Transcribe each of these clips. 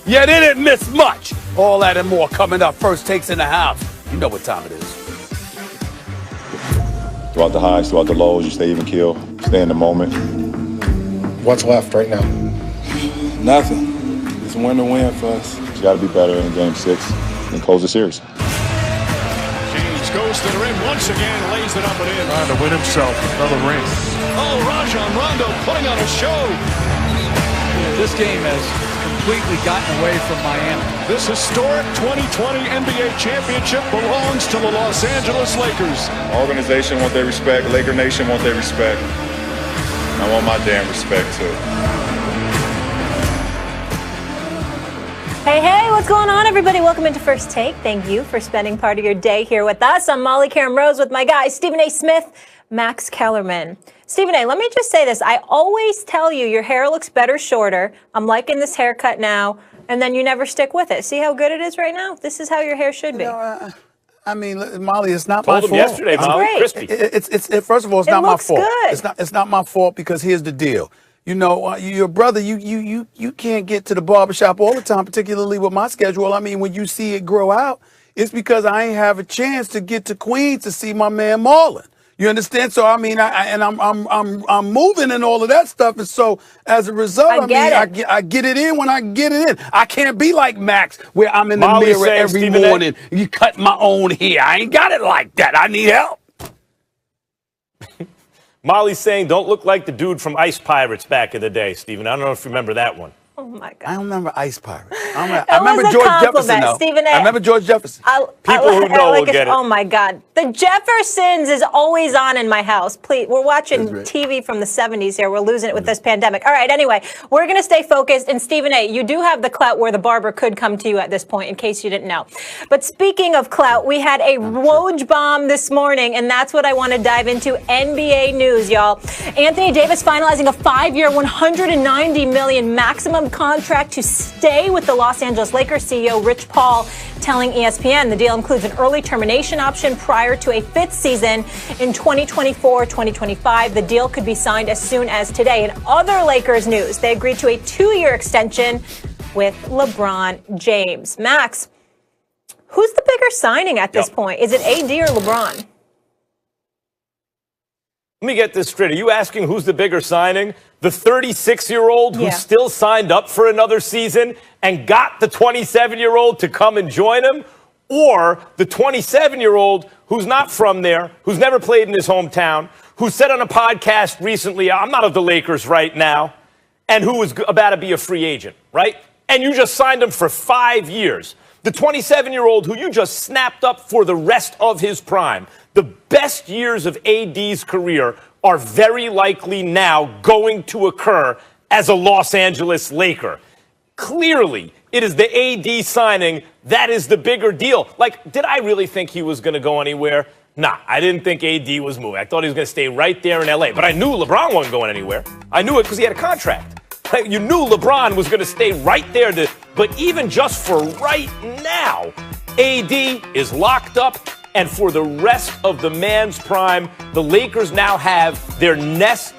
Yeah, they didn't miss much. All that and more coming up. First takes in the house. You know what time it is. Throughout the highs, throughout the lows, you stay even keel, stay in the moment. What's left right now? Nothing. It's win to win for us. You got to be better in Game 6 and close the series. James goes to the rim once again, lays it up and in. Trying to win himself another ring. Oh, Rajon Rondo putting on a show. This game has completely gotten away from Miami. This historic 2020 NBA championship belongs to the Los Angeles Lakers. Organization want their respect. Laker Nation want their respect. I want my damn respect too. Hey, hey, what's going on, everybody? Welcome into First Take. Thank you for spending part of your day here with us. I'm Molly Karen Rose with my guys, Stephen A. Smith, Max Kellerman. Stephen A., let me just say this. I always tell you your hair looks better shorter. I'm liking this haircut now. And then you never stick with it. See how good it is right now? This is how your hair should be. I mean, Molly, it's not Told my him fault. yesterday, Molly, crispy. First of all, it's not my fault. Good. It's not my fault because here's the deal. You know, your brother, you can't get to the barbershop all the time, particularly with my schedule. I mean, when you see it grow out, it's because I ain't have a chance to get to Queens to see my man Marlon. You understand? So I mean, I'm moving and all of that stuff, and so as a result, I get it in when I get it in. I can't be like Max, where I'm in the mirror every morning. You cut my own hair. I ain't got it like that. I need help. Molly's saying, don't look like the dude from Ice Pirates back in the day, Stephen. I don't know if you remember that one. Oh, my God. I don't remember Ice Pirates. I remember George Jefferson, though. Stephen A. I remember George Jefferson. People who know will get it. Oh, my God. The Jeffersons is always on in my house. Please, we're watching TV from the 70s here. We're losing it with this pandemic. All right, anyway, we're going to stay focused. And Stephen A., you do have the clout where the barber could come to you at this point, in case you didn't know. But speaking of clout, we had a Woj bomb this morning, and that's what I want to dive into. NBA news, y'all. Anthony Davis finalizing a 5-year, $190 million maximum contract to stay with the Los Angeles Lakers. CEO Rich Paul telling ESPN the deal includes an early termination option prior to a fifth season in 2024-2025. The deal could be signed as soon as today. In other Lakers news, they agreed to a 2-year extension with LeBron James. Max, who's the bigger signing at this point? Is it AD or LeBron? Let me get this straight. Are you asking who's the bigger signing? The 36-year-old who still signed up for another season and got the 27-year-old to come and join him? Or the 27-year-old who's not from there, who's never played in his hometown, who said on a podcast recently, I'm not of the Lakers right now, and who was about to be a free agent, right? And you just signed him for 5 years. The 27-year-old who you just snapped up for the rest of his prime. The best years of AD's career are very likely now going to occur as a Los Angeles Laker. Clearly, it is the AD signing that is the bigger deal. Like, did I really think he was going to go anywhere? Nah, I didn't think AD was moving. I thought he was going to stay right there in L.A. But I knew LeBron wasn't going anywhere. I knew it because he had a contract. You knew LeBron was going to stay right there. But even just for right now, AD is locked up. And for the rest of the man's prime, the Lakers now have their next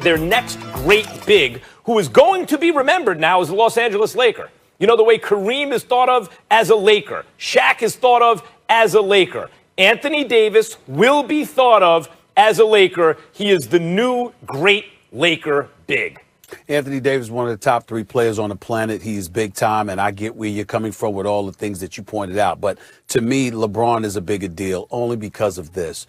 great big, who is going to be remembered now as a Los Angeles Laker. You know, the way Kareem is thought of as a Laker. Shaq is thought of as a Laker. Anthony Davis will be thought of as a Laker. He is the new great Laker big. Anthony Davis is one of the top 3 players on the planet. He's big time, and I get where you're coming from with all the things that you pointed out. But to me, LeBron is a bigger deal only because of this.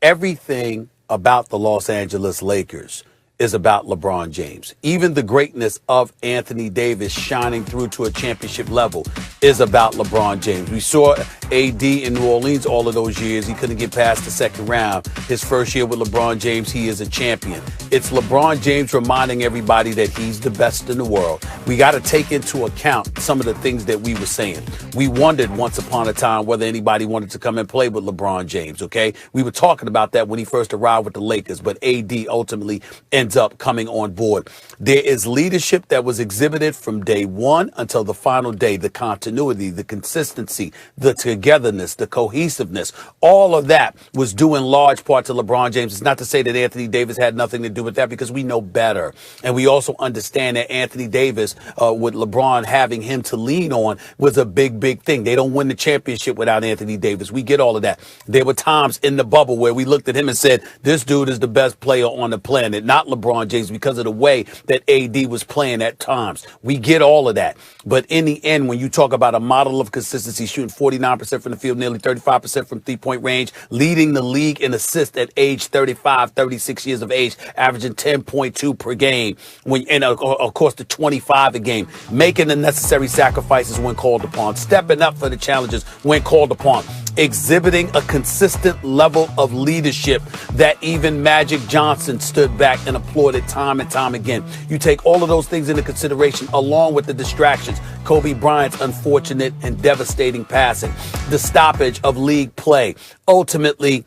Everything about the Los Angeles Lakers is about LeBron James. Even the greatness of Anthony Davis shining through to a championship level is about LeBron James. We saw AD in New Orleans all of those years. He couldn't get past the second round. His first year with LeBron James, he is a champion. It's LeBron James reminding everybody that he's the best in the world. We got to take into account some of the things that we were saying. We wondered once upon a time whether anybody wanted to come and play with LeBron James, okay? We were talking about that when he first arrived with the Lakers, but AD ultimately ended ends up coming on board. There is leadership that was exhibited from day one until the final day. The continuity, the consistency, the togetherness, the cohesiveness, all of that was due in large part to LeBron James. It's not to say that Anthony Davis had nothing to do with that, because we know better. And we also understand that Anthony Davis, with LeBron having him to lean on, was a big, big thing. They don't win the championship without Anthony Davis. We get all of that. There were times in the bubble where we looked at him and said, this dude is the best player on the planet, not LeBron James, because of the way that AD was playing at times. We get all of that. But in the end, when you talk about a model of consistency, shooting 49% from the field, nearly 35% from three-point range, leading the league in assists at age 35, 36 years of age, averaging 10.2 per game, and of course the 25 a game, making the necessary sacrifices when called upon, stepping up for the challenges when called upon, exhibiting a consistent level of leadership that even Magic Johnson stood back and applauded time and time again. You take all of those things into consideration, along with the distractions, Kobe Bryant's unfortunate and devastating passing, the stoppage of league play, ultimately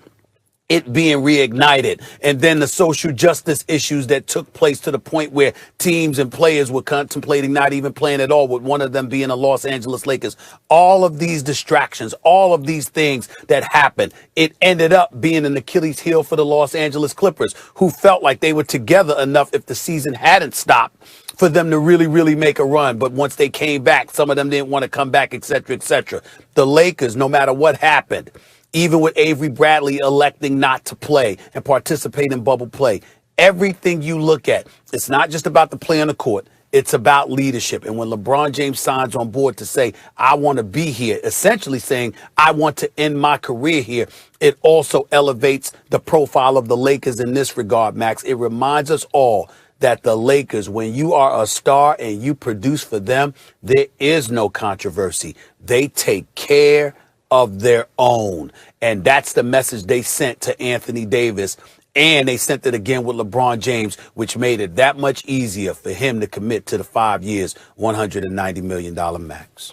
it being reignited, and then the social justice issues that took place to the point where teams and players were contemplating not even playing at all, with one of them being the Los Angeles Lakers. All of these distractions, all of these things that happened, it ended up being an Achilles heel for the Los Angeles Clippers, who felt like they were together enough if the season hadn't stopped for them to really, really make a run. But once they came back, some of them didn't want to come back, et cetera, et cetera. The Lakers, no matter what happened, even with Avery Bradley electing not to play and participate in bubble play, everything you look at, it's not just about the play on the court. It's about leadership. And when LeBron James signs on board to say, I want to be here, essentially saying, I want to end my career here, it also elevates the profile of the Lakers in this regard, Max. It reminds us all that the Lakers, when you are a star and you produce for them, there is no controversy. They take care of their own. And that's the message they sent to Anthony Davis. And they sent it again with LeBron James, which made it that much easier for him to commit to the 5 years, $190 million max.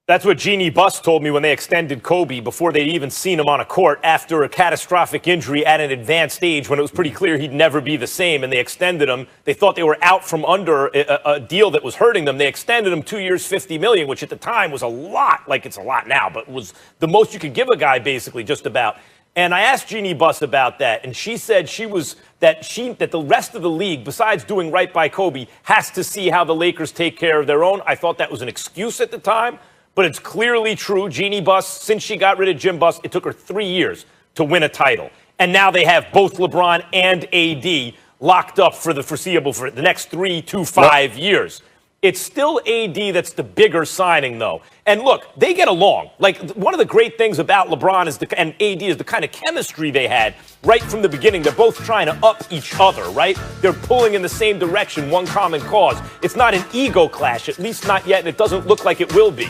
That's what Jeannie Buss told me when they extended Kobe before they'd even seen him on a court after a catastrophic injury at an advanced age when it was pretty clear he'd never be the same, and they extended him. They thought they were out from under a deal that was hurting them. They extended him 2 years, $50 million, which at the time was a lot, like it's a lot now, but was the most you could give a guy basically just about. And I asked Jeannie Buss about that, and she said that the rest of the league, besides doing right by Kobe, has to see how the Lakers take care of their own. I thought that was an excuse at the time. But it's clearly true. Jeannie Buss, since she got rid of Jim Buss, it took her 3 years to win a title. And now they have both LeBron and AD locked up for the foreseeable, for the next 3 to 5 years. It's still AD that's the bigger signing, though. And look, they get along. Like, one of the great things about LeBron and AD is the kind of chemistry they had right from the beginning. They're both trying to up each other, right? They're pulling in the same direction, one common cause. It's not an ego clash, at least not yet, and it doesn't look like it will be.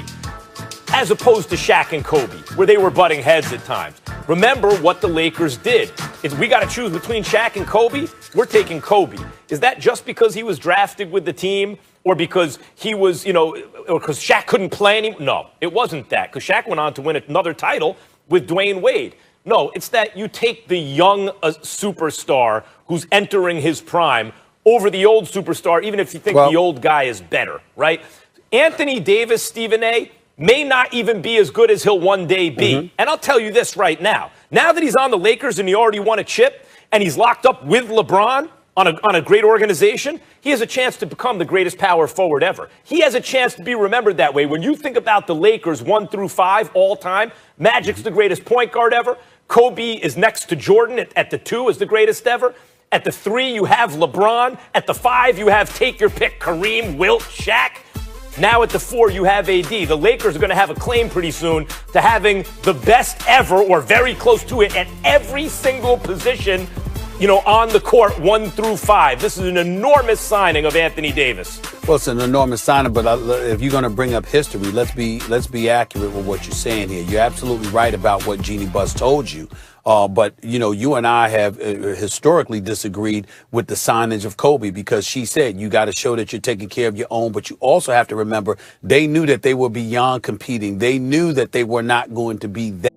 As opposed to Shaq and Kobe, where they were butting heads at times. Remember what the Lakers did. If we got to choose between Shaq and Kobe, we're taking Kobe. Is that just because he was drafted with the team, or because he was, or because Shaq couldn't play anymore? No, it wasn't that, because Shaq went on to win another title with Dwayne Wade. No, it's that you take the young superstar who's entering his prime over the old superstar, even if you think the old guy is better, right? Anthony Davis, Stephen A., may not even be as good as he'll one day be. And I'll tell you this right now. Now that he's on the Lakers and he already won a chip and he's locked up with LeBron on a great organization, he has a chance to become the greatest power forward ever. He has a chance to be remembered that way. When you think about the Lakers 1 through 5 all time, Magic's the greatest point guard ever. Kobe is next to Jordan at the 2 as the greatest ever. At the 3, you have LeBron. At the 5, you have, take your pick, Kareem, Wilt, Shaq. Now at the 4, you have AD. The Lakers are going to have a claim pretty soon to having the best ever, or very close to it, at every single position, on the court 1 through 5. This is an enormous signing of Anthony Davis. Well, it's an enormous signing, but if you're going to bring up history, let's be accurate with what you're saying here. You're absolutely right about what Jeannie Buss told you. But, you and I have historically disagreed with the signage of Kobe, because she said you got to show that you're taking care of your own. But you also have to remember they knew that they were beyond competing. They knew that they were not going to be that.